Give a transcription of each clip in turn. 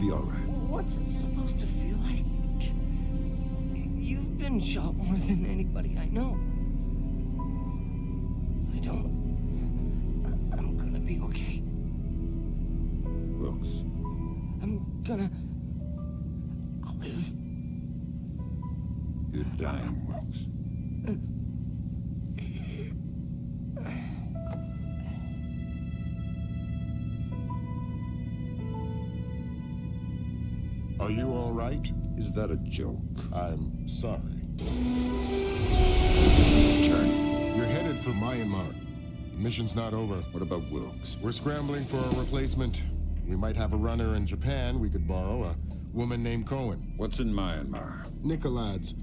be all right. What's it supposed to feel like? You've been shot more than anybody I know. I'm gonna be okay. Wilkes. I'll live. You're dying, Wilkes. Are you all right? Is that a joke? I'm sorry. Turn. We're headed for Myanmar. The mission's not over. What about Wilkes? We're scrambling for a replacement. We might have a runner in Japan we could borrow, a woman named Cohen. What's in Myanmar? Nikolads.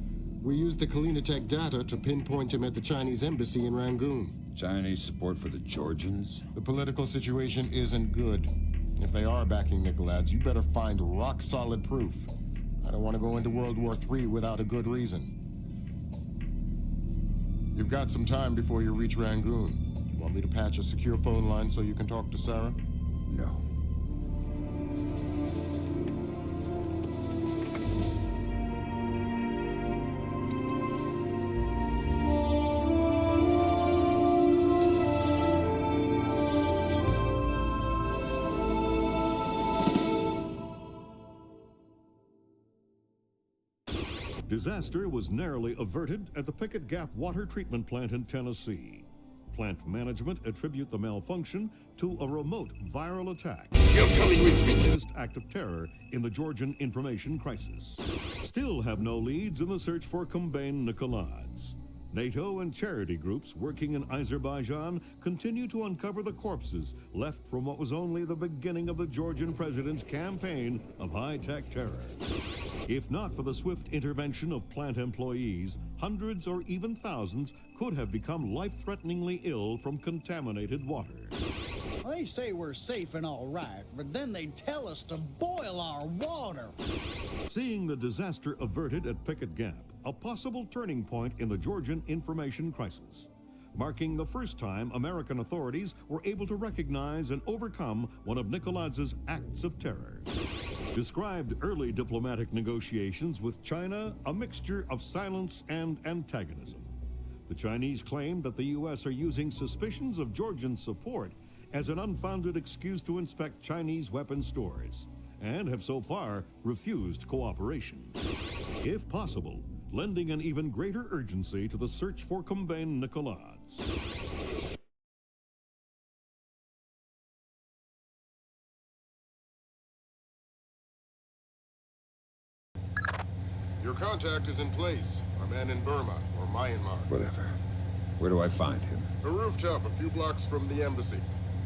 We used the Kalinatech data to pinpoint him at the Chinese embassy in Rangoon. Chinese support for the Georgians? The political situation isn't good. If they are backing Nikolads, you better find rock-solid proof. I don't want to go into World War III without a good reason. You've got some time before you reach Rangoon. Want me to patch a secure phone line so you can talk to Sarah? No. Disaster was narrowly averted at the Pickett Gap Water Treatment Plant in Tennessee. Plant management attribute the malfunction to a remote viral attack. You're coming with me. The latest act of terror in the Georgian information crisis. Still have no leads in the search for Combane Nikolads. NATO and charity groups working in Azerbaijan continue to uncover the corpses left from what was only the beginning of the Georgian president's campaign of high-tech terror. If not for the swift intervention of plant employees, hundreds or even thousands could have become life-threateningly ill from contaminated water. They say we're safe and all right, but then they tell us to boil our water. Seeing the disaster averted at Pickett Gap, a possible turning point in the Georgian information crisis, marking the first time American authorities were able to recognize and overcome one of Nikolads' acts of terror. Described early diplomatic negotiations with China a mixture of silence and antagonism. The Chinese claimed that the U.S. are using suspicions of Georgian support as an unfounded excuse to inspect Chinese weapon stores, and have so far refused cooperation. If possible, lending an even greater urgency to the search for Combane Nikolads. Your contact is in place. Our man in Burma, or Myanmar. Whatever. Where do I find him? A rooftop a few blocks from the embassy.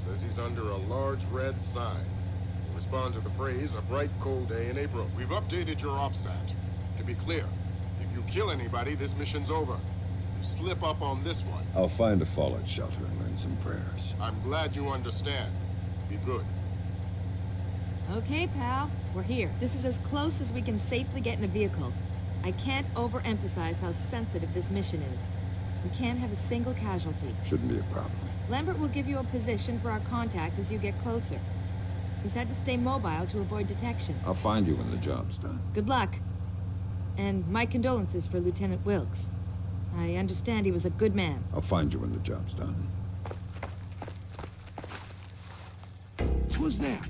Says he's under a large red sign. Will respond to the phrase, a bright cold day in April. We've updated your OPSAT. To be clear, if you kill anybody, this mission's over. You slip up on this one. I'll find a fallout shelter and learn some prayers. I'm glad you understand. Be good. Okay, pal. We're here. This is as close as we can safely get in a vehicle. I can't overemphasize how sensitive this mission is. We can't have a single casualty. Shouldn't be a problem. Lambert will give you a position for our contact as you get closer. He's had to stay mobile to avoid detection. I'll find you when the job's done. Good luck. And my condolences for Lieutenant Wilkes. I understand he was a good man. I'll find you when the job's done. Who's there?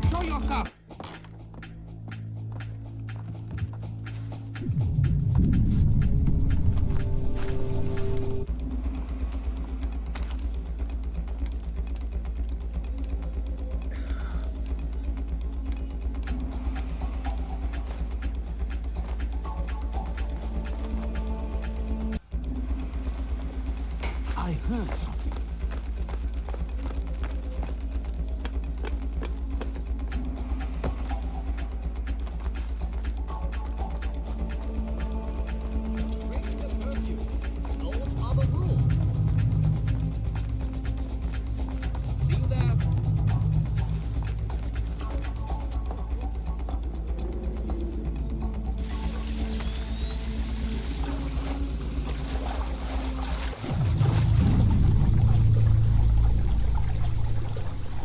Show yourself! heard something. Bring the perfume. Those are the rules. See you there.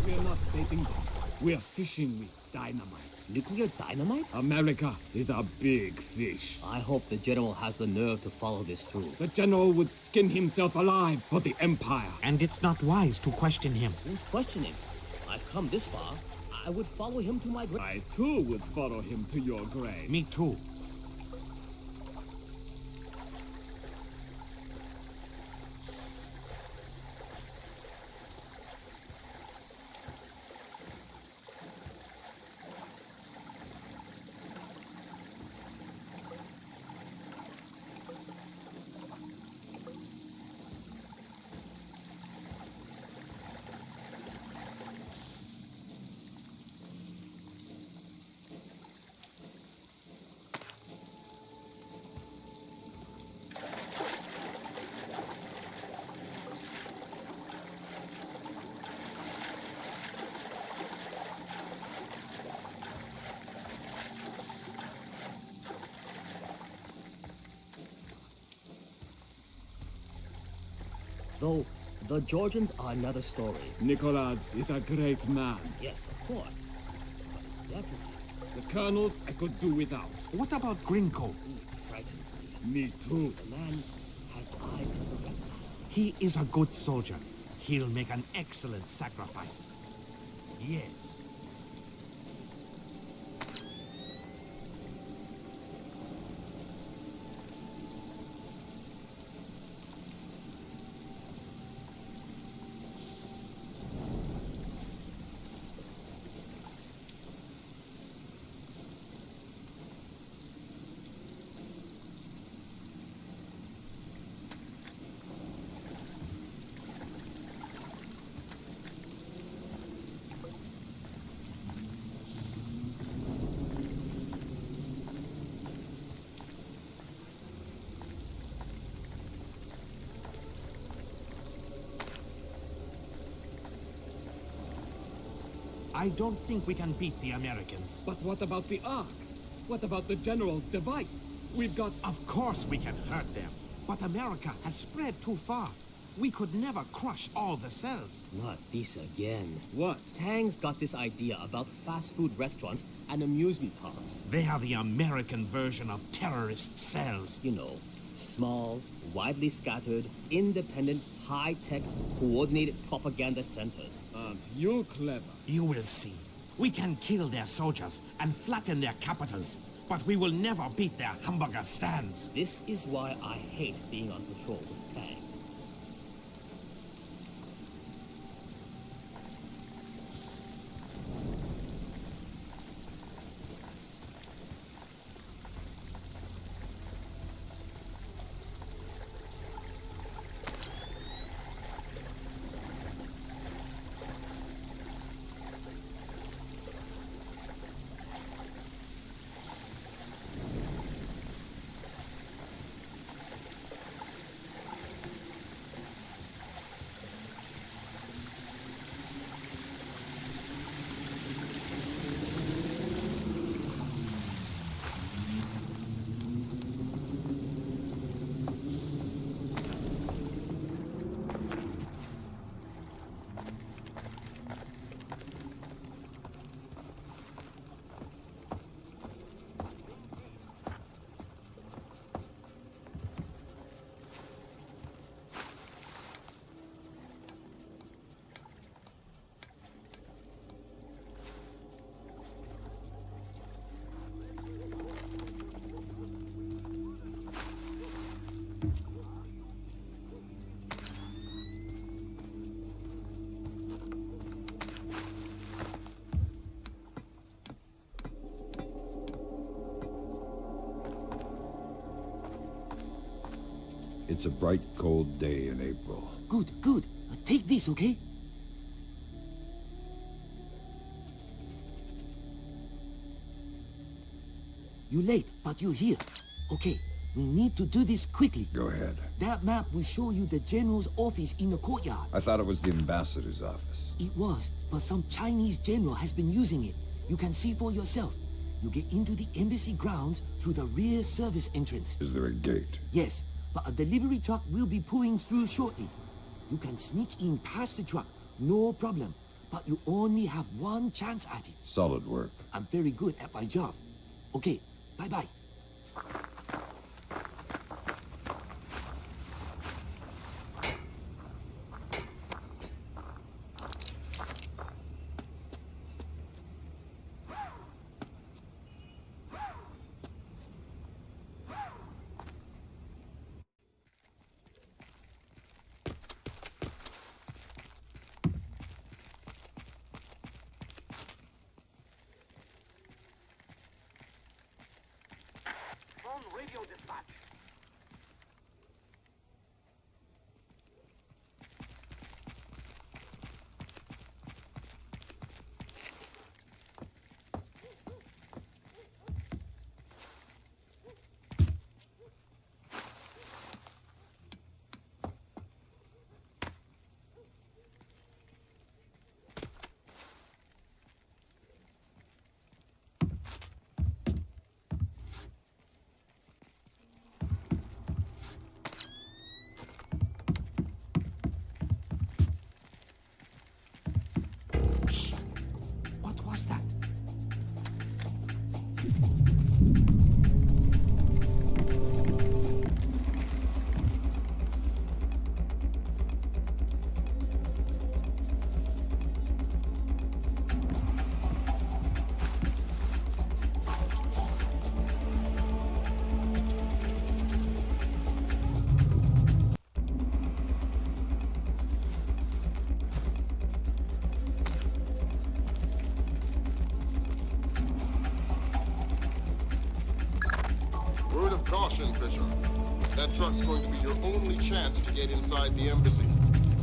We're not baiting them. We're fishing with dynamite. Nuclear dynamite? America is a big fish. I hope the general has the nerve to follow this through. The general would skin himself alive for the Empire. And it's not wise to question him. Who's questioning? I've come this far. I would follow him to my grave. I too would follow him to your grave. Me too. Though, the Georgians are another story. Nicholas is a great man. Yes, of course. But his deputies, The colonels I could do without. What about Grinko? he frightens me. Me too. The man has eyes like a reptile. He is a good soldier. He'll make an excellent sacrifice. Yes. I don't think we can beat the Americans. But what about the Ark? What about the general's device? We've got... Of course we can hurt them. But America has spread too far. We could never crush all the cells. Not this again. What? Tang's got this idea about fast food restaurants and amusement parks. They are the American version of terrorist cells. You know, small, widely scattered, independent, high-tech, coordinated propaganda centers. Aren't you clever? You will see. We can kill their soldiers and flatten their capitals, but we will never beat their hamburger stands. This is why I hate being on patrol with Tang. It's a bright, cold day in April. Good, good. Take this, okay? You're late, but you're here. Okay, we need to do this quickly. Go ahead. That map will show you the general's office in the courtyard. I thought it was the ambassador's office. It was, but some Chinese general has been using it. You can see for yourself. You get into the embassy grounds through the rear service entrance. Is there a gate? Yes, but a delivery truck will be pulling through shortly. You can sneak in past the truck, no problem. But you only have one chance at it. Solid work. I'm very good at my job. Okay, bye-bye. Radio dispatch. What was that? Word of caution, Fisher. That truck's going to be your only chance to get inside the embassy.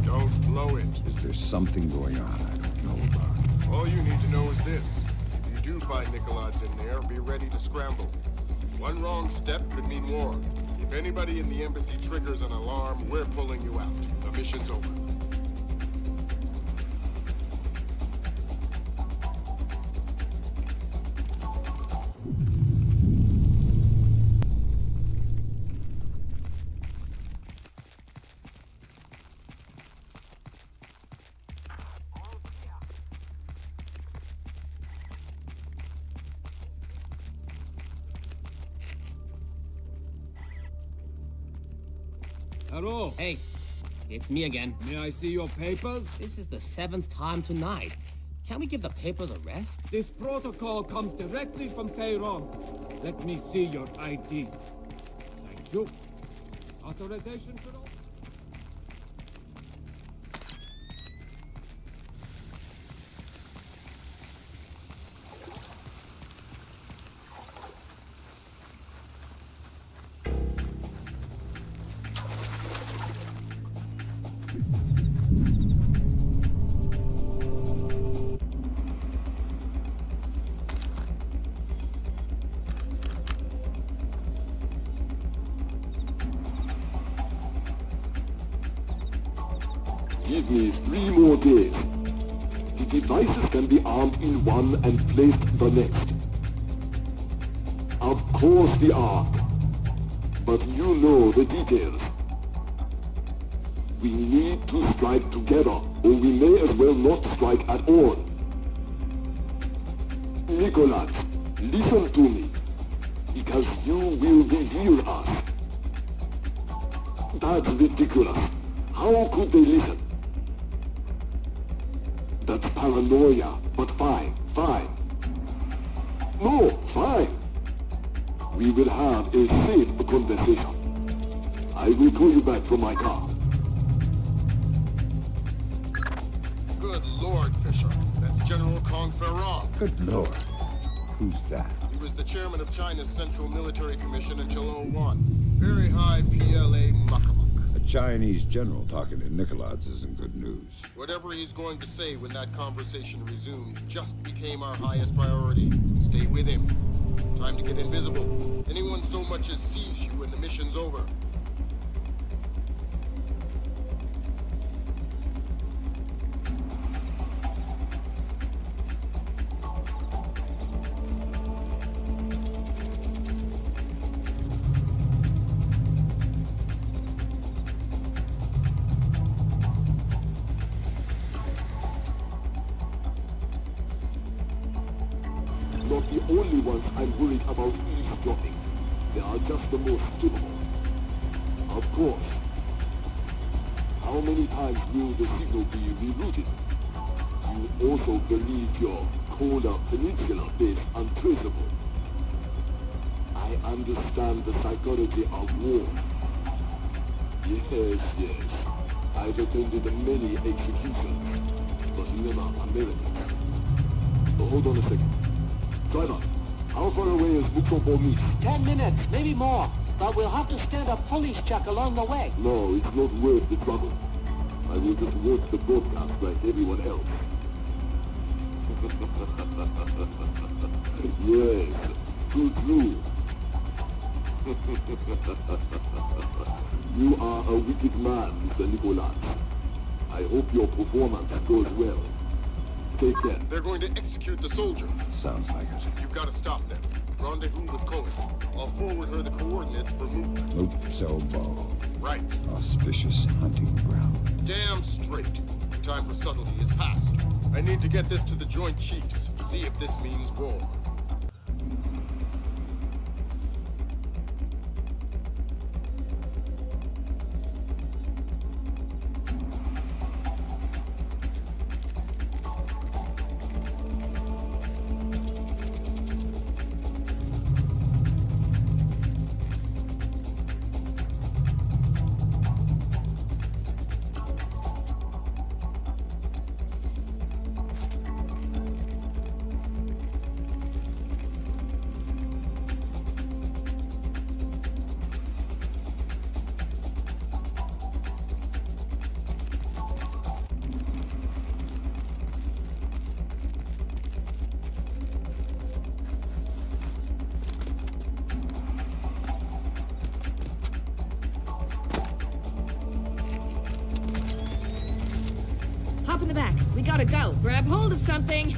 Don't blow it. Is there something going on I don't know about? All you need to know is this. If you do find Nicolads in there, be ready to scramble. One wrong step could mean war. If anybody in the embassy triggers an alarm, we're pulling you out. The mission's over. Hello. Hey, it's me again. May I see your papers? This is the 7th time tonight. Can't we give the papers a rest? This protocol comes directly from Tehran. Let me see your ID. Thank you. Authorization to open? Give me 3 more days. The devices can be armed in one and placed the next. Of course the Ark. But you know the details. We need to strike together, or we may as well not strike at all. Nicholas, listen to me, because you will reveal us. That's ridiculous. How could they listen? That's paranoia, but fine. No, fine. We will have a safe conversation. I will call you back from my car. Good Lord, Fisher. That's General Conferon. Good lord. Who's that? He was the chairman of China's Central Military Commission until '01. Very high PLA muckamuck. A Chinese general talking to Nicolaides isn't good news. Whatever he's going to say when that conversation resumes just became our highest priority. Stay with him. Time to get invisible. Anyone so much as sees you and the mission's over. Not the only ones I'm worried about eavesdropping. They are just the most capable. Of course. How many times will the signal be rerouted? You also believe your Kola Peninsula base untraceable. I understand the psychology of war. Yes. I've attended many executions, but never Americans. But hold on a second. Driver, how far away is Luxembourg meet? 10 minutes, maybe more. But we'll have to stand a police check along the way. No, it's not worth the trouble. I will just watch the broadcast like everyone else. Yes, true. You are a wicked man, Mr. Nicolaides. I hope your performance goes well. Take care. They're going to execute the soldiers. Sounds like it. You've got to stop them. Rendezvous with Cohen. I'll forward her the coordinates for Moot. Moot Selbo. Right. Auspicious hunting ground. Damn straight. The time for subtlety is past. I need to get this to the Joint Chiefs. See if this means war. Hop in the back. We gotta go. Grab hold of something.